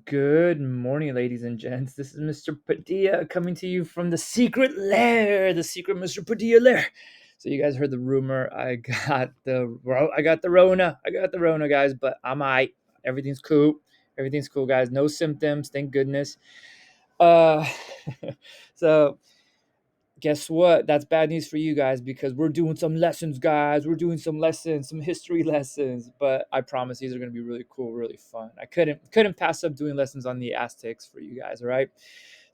Good morning, ladies and gents. This is Mr. Padilla coming to you from the secret lair, the secret Mr. Padilla lair. So you guys heard the rumor. I got the Rona. I got the Rona, guys, but I'm alright. Everything's cool. Everything's cool, guys. No symptoms, thank goodness. Uh, so guess what? That's bad news for you guys because we're doing some lessons, guys. We're doing some lessons, some history lessons. But I promise these are going to be really cool, really fun. I couldn't pass up doing lessons on the Aztecs for you guys. All right.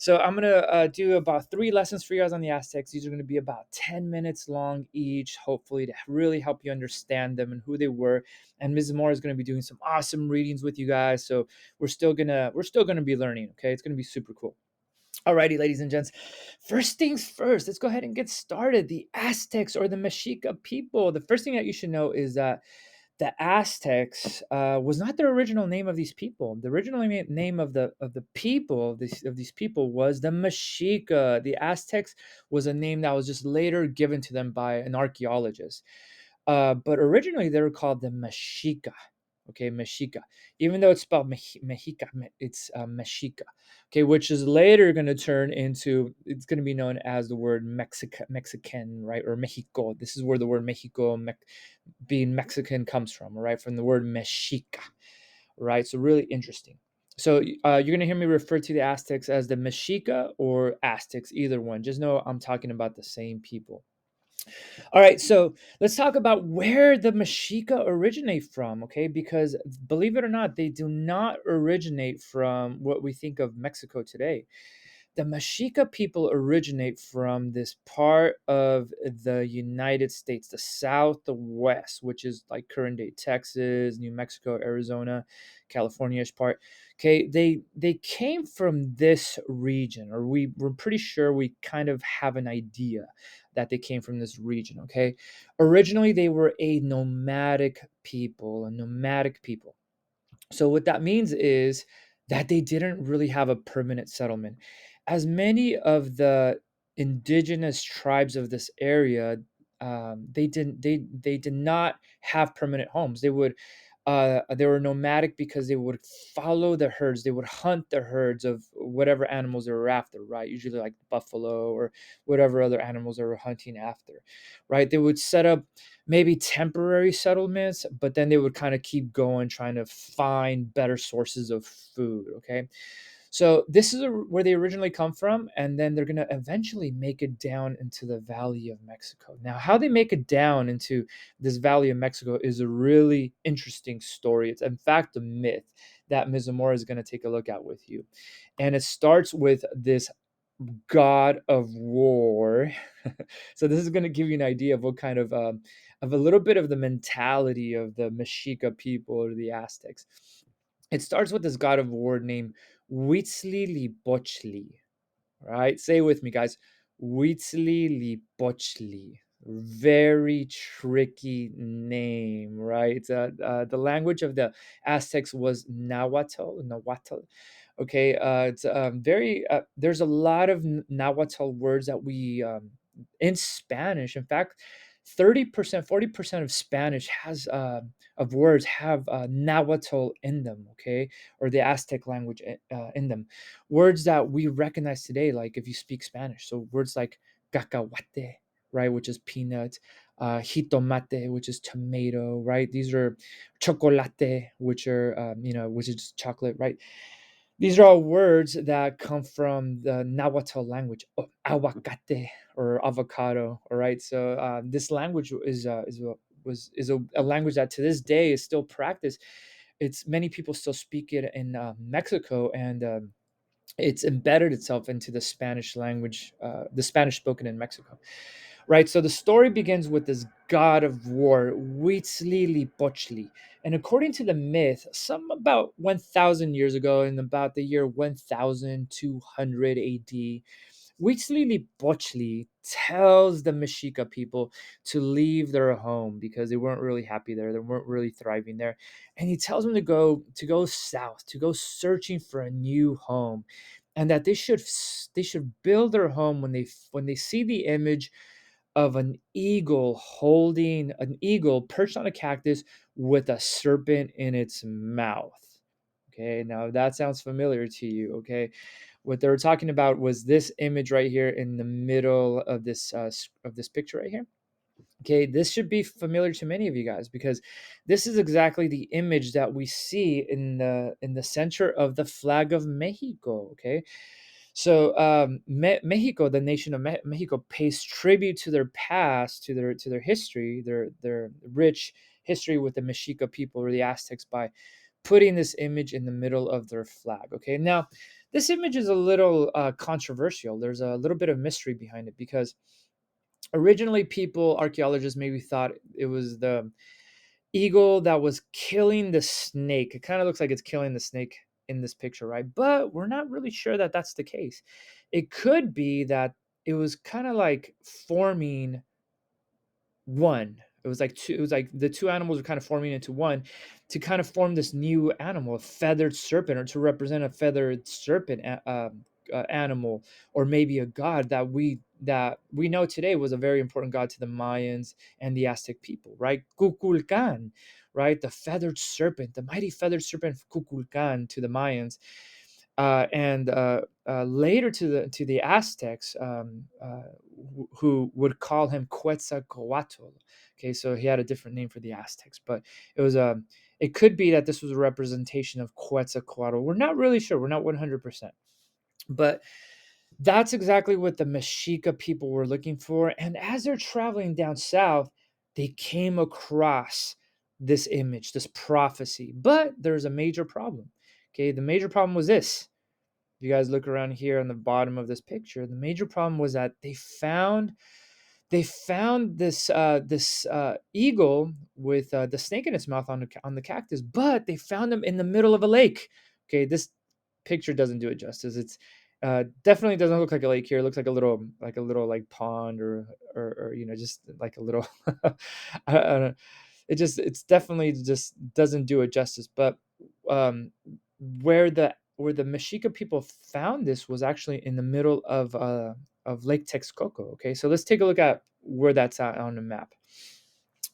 So I'm gonna do about 3 lessons for you guys on the Aztecs. These are gonna be about 10 minutes long each, hopefully to really help you understand them and who they were. And Ms. Moore is gonna be doing some awesome readings with you guys. So we're still gonna be learning. Okay, it's gonna be super cool. Alrighty, ladies and gents. First things first, let's go ahead and get started. The Aztecs or the Mexica people. The first thing that you should know is that the Aztecs was not the original name of these people. The original name of the people of these people was the Mexica. The Aztecs was a name that was just later given to them by an archaeologist. But originally they were called the Mexica. Okay, Mexica. Even though it's spelled Mexica, it's Mexica. Okay, which is later going to turn into, it's going to be known as the word Mexican, right? Or Mexico. This is where the word Mexico, being Mexican, comes from, right? From the word Mexica, right? So really interesting. So you're going to hear me refer to the Aztecs as the Mexica or Aztecs, either one. Just know I'm talking about the same people. All right, so let's talk about where the Mexica originate from, okay? Because believe it or not, they do not originate from what we think of Mexico today. The Mexica people originate from this part of the United States, the South, the West, which is like current day Texas, New Mexico, Arizona, California-ish part. Okay, they came from this region, or we're pretty sure we kind of have an idea that they came from this region. Okay, originally they were a nomadic people. So what that means is that they didn't really have a permanent settlement. As many of the indigenous tribes of this area, they did not have permanent homes. They were nomadic because they would follow the herds. They would hunt the herds of whatever animals they were after, right? Usually like buffalo or whatever other animals they were hunting after, right? They would set up maybe temporary settlements, but then they would kind of keep going, trying to find better sources of food. Okay. So this is where they originally come from, and then they're going to eventually make it down into the Valley of Mexico. Now, how they make it down into this Valley of Mexico is a really interesting story. It's in fact a myth that Ms. Zamora is going to take a look at with you. And it starts with this god of war. So this is going to give you an idea of what kind of a little bit of the mentality of the Mexica people or the Aztecs. It starts with this god of war named Huitzlilipochtli. Right? Say it with me, guys. Huitzlilipochtli. Very tricky name, right? The language of the Aztecs was Nahuatl. Okay, it's very. There's a lot of Nahuatl words that we in Spanish. In fact, 30%, 40% of Spanish has of words have Nahuatl in them. Okay, or the Aztec language in them. Words that we recognize today, like if you speak Spanish. So words like cacahuate, right, which is peanut, jitomate, which is tomato, right? These are chocolate, which are which is chocolate, right? These are all words that come from the Nahuatl language, aguacate or avocado. All right, so this language is a language that to this day is still practiced. It's many people still speak it in Mexico, and it's embedded itself into the Spanish language, the Spanish spoken in Mexico. Right, so the story begins with this god of war, Huitzlilipochtli. And according to the myth, some about 1,000 years ago, in about the year 1200 AD, Huitzlilipochtli tells the Mexica people to leave their home because they weren't really happy there. They weren't really thriving there. And he tells them to go south, to go searching for a new home. And that they should build their home when they see the image of an eagle perched on a cactus with a serpent in its mouth. Okay, now that sounds familiar to you. Okay, what they were talking about was this image right here in the middle of this picture right here. Okay, this should be familiar to many of you guys because this is exactly the image that we see in the center of the flag of Mexico. Okay, so Mexico, the nation of Mexico, pays tribute to their past, to their history, their rich history with the Mexica people or the Aztecs by putting this image in the middle of their flag. Okay, now this image is a little controversial. There's a little bit of mystery behind it because originally people, archaeologists, maybe thought it was the eagle that was killing the snake. It kind of looks like it's killing the snake in this picture, right? But we're not really sure that that's the case. It could be that it was kind of like forming one. It was like two. It was like the two animals were kind of forming into one, to kind of form this new animal, a feathered serpent, or to represent a feathered serpent animal, or maybe a god that we know today was a very important god to the Mayans and the Aztec people, right? Kukulkan, right? The feathered serpent, the mighty feathered serpent Kukulkan to the Mayans, and later to the Aztecs, who would call him Quetzalcoatl. Okay, so he had a different name for the Aztecs, but it was a. It could be that this was a representation of Quetzalcoatl. We're not really sure. We're not 100%, but that's exactly what the Mexica people were looking for. And as they're traveling down south, they came across this image, this prophecy. But there's a major problem. Okay, the major problem was this. If you guys look around here on the bottom of this picture, the major problem was that they found this eagle with the snake in its mouth on the cactus, but they found him in the middle of a lake. Okay, this picture doesn't do it justice. It's definitely doesn't look like a lake here. It looks like a little like pond or just like a little. I don't know. It's definitely just doesn't do it justice. But um, where the Mexica people found this was actually in the middle of Lake Texcoco. Okay, so let's take a look at where that's at on the map.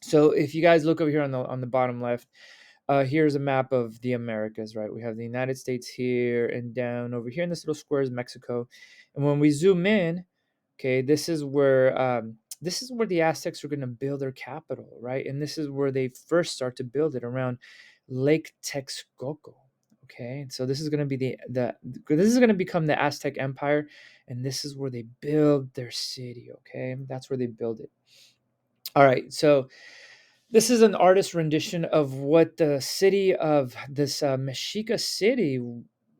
So if you guys look over here on the bottom left, here's a map of the Americas, right? We have the United States here, and down over here in this little square is Mexico. And when we zoom in, okay, this is where the Aztecs are going to build their capital, right? And this is where they first start to build it around Lake Texcoco. Okay, so this is going to be the this is going to become the Aztec Empire, and this is where they build their city. Okay, that's where they build it. All right, so this is an artist rendition of what the city of this Mexica city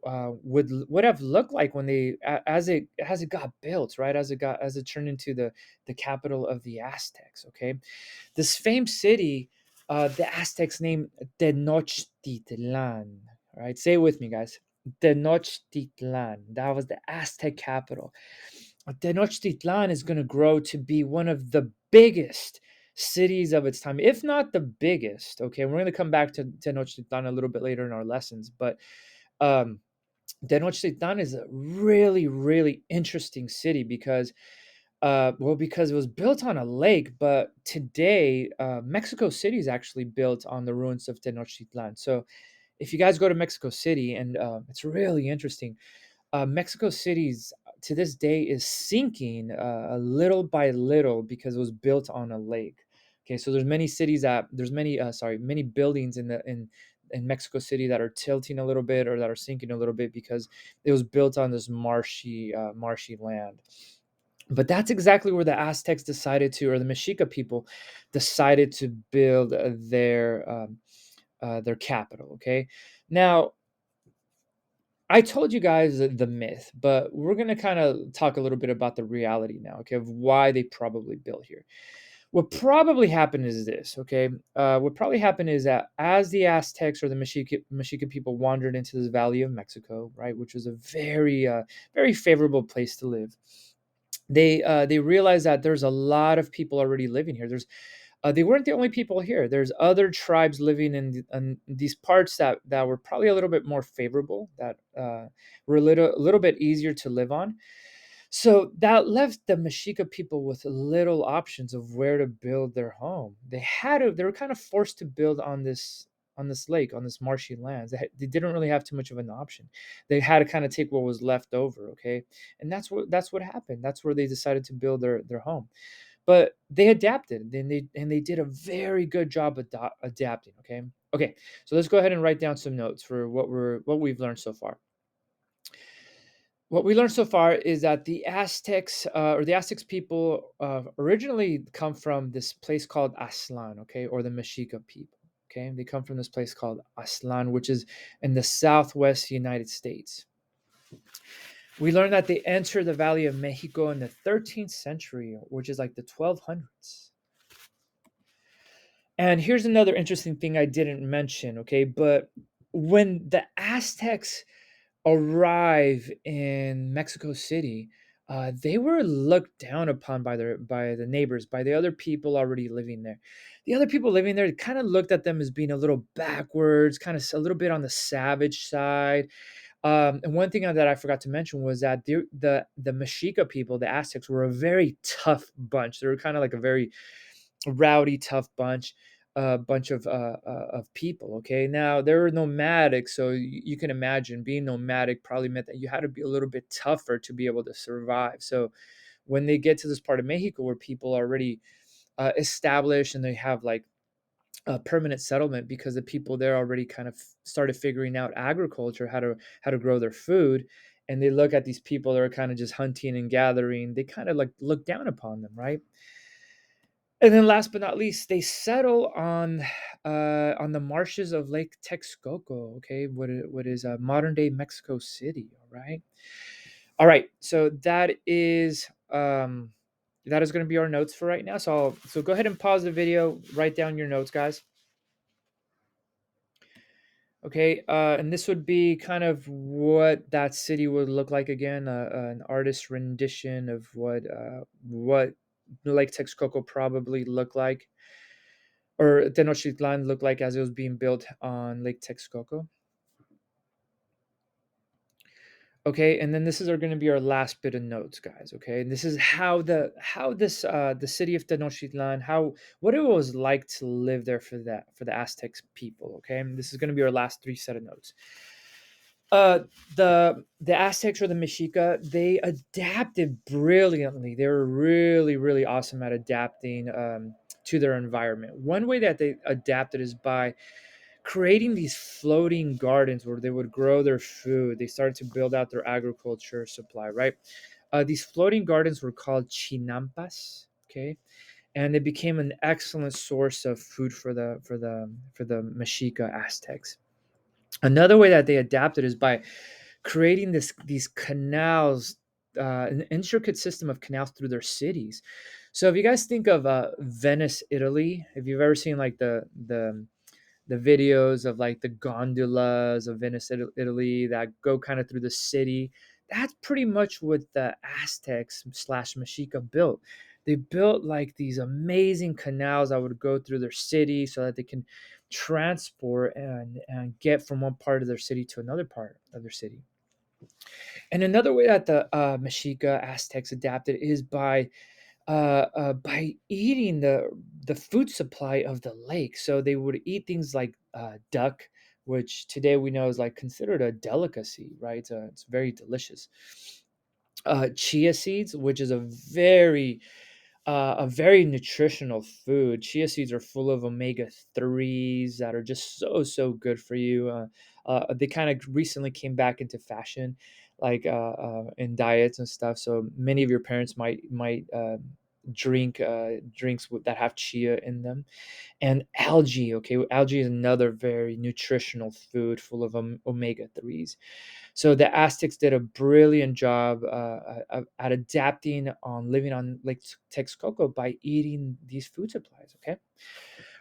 would have looked like when as it got built, right? As it turned into the capital of the Aztecs. Okay, this famed city, the Aztecs named Tenochtitlan. All right, say it with me, guys. Tenochtitlan. That was the Aztec capital. Tenochtitlan is going to grow to be one of the biggest cities of its time, if not the biggest. Okay, we're going to come back to Tenochtitlan a little bit later in our lessons, but um, Tenochtitlan is a really, really interesting city because, because it was built on a lake, but today Mexico City is actually built on the ruins of Tenochtitlan. So if you guys go to Mexico City, and it's really interesting, Mexico City's to this day is sinking a little by little because it was built on a lake. Okay, so many buildings in Mexico City that are tilting a little bit or that are sinking a little bit because it was built on this marshy land. But that's exactly where the Aztecs decided to, or the Mexica people decided to build their capital. Okay, now I told you guys the myth, but we're going to kind of talk a little bit about the reality now, okay, of why they probably built here. What probably happened is this, okay? What probably happened is that as the Aztecs or the Mexica people wandered into this valley of Mexico, right, which was a very favorable place to live, they realized that there's a lot of people already living here. They weren't the only people here. There's other tribes living in these parts that were probably a little bit more favorable, that were a little bit easier to live on. So that left the Mexica people with little options of where to build their home. They were kind of forced to build on on this lake, on this marshy lands. They didn't really have too much of an option. They had to kind of take what was left over, okay? And that's what happened. That's where they decided to build their home. But they adapted, and they did a very good job adapting, okay? Okay, so let's go ahead and write down some notes for what we've learned so far. What we learned so far is that the Aztecs, or the Aztecs people, originally come from this place called Aslan, okay, or the Mexica people. Okay, they come from this place called Aslan, which is in the southwest United States. We learned that they entered the Valley of Mexico in the 13th century, which is like the 1200s. And here's another interesting thing I didn't mention, okay, but when the Aztecs arrive in Mexico City, they were looked down upon by the neighbors, by the other people already living there. The other people living there kind of looked at them as being a little backwards, kind of a little bit on the savage side. And one thing that I forgot to mention was that the Mexica people, the Aztecs, were a very tough bunch. They were kind of like a very rowdy, tough bunch of people. Okay, now they were nomadic, so you can imagine being nomadic probably meant that you had to be a little bit tougher to be able to survive. So when they get to this part of Mexico where people are already established and they have like a permanent settlement, because the people there already kind of started figuring out agriculture, how to grow their food, and they look at these people that are kind of just hunting and gathering, they kind of like look down upon them, right? And then last but not least, they settle on the marshes of Lake Texcoco, okay, what is modern day Mexico City, all right? All right, so that is going to be our notes for right now. So go ahead and pause the video, write down your notes, guys. Okay, and this would be kind of what that city would look like again, an artist rendition of what Lake Texcoco probably looked like, or Tenochtitlan looked like as it was being built on Lake Texcoco. Okay, and then this is going to be our last bit of notes, guys. Okay, and this is the city of Tenochtitlan, how what it was like to live there for the Aztecs people. Okay, and this is going to be our last three set of notes. Uh, the Aztecs, or the Mexica, they adapted brilliantly. They were really, really awesome at adapting to their environment. One way that they adapted is by creating these floating gardens where they would grow their food. They started to build out their agriculture supply, right? These floating gardens were called chinampas, okay, and they became an excellent source of food for the Mexica Aztecs. Another way that they adapted is by creating these canals, an intricate system of canals through their cities. So if you guys think of Venice, Italy, if you've ever seen like the videos of like the gondolas of Venice, Italy, that go kind of through the city. That's pretty much what the Aztecs slash Mexica built. They built like these amazing canals that would go through their city so that they can transport and get from one part of their city to another part of their city. And another way that the Mexica Aztecs adapted is by eating the food supply of the lake. So they would eat things like duck, which today we know is like considered a delicacy, right? It's very delicious. Chia seeds, which is a very nutritional food. Chia seeds are full of omega 3s that are just so good for you. They kind of recently came back into fashion, like in diets and stuff. So many of your parents might drink drinks that have chia in them. And algae. Okay, algae is another very nutritional food full of omega 3s. So the Aztecs did a brilliant job at adapting on living on Lake Texcoco by eating these food supplies. Okay.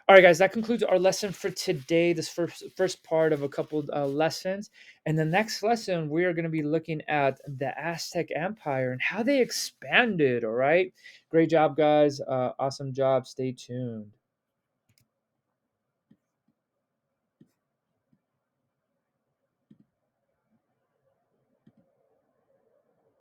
All right, guys, that concludes our lesson for today. This first part of a couple lessons. And the next lesson, we are going to be looking at the Aztec Empire and how they expanded. All right. Great job, guys. Awesome job. Stay tuned.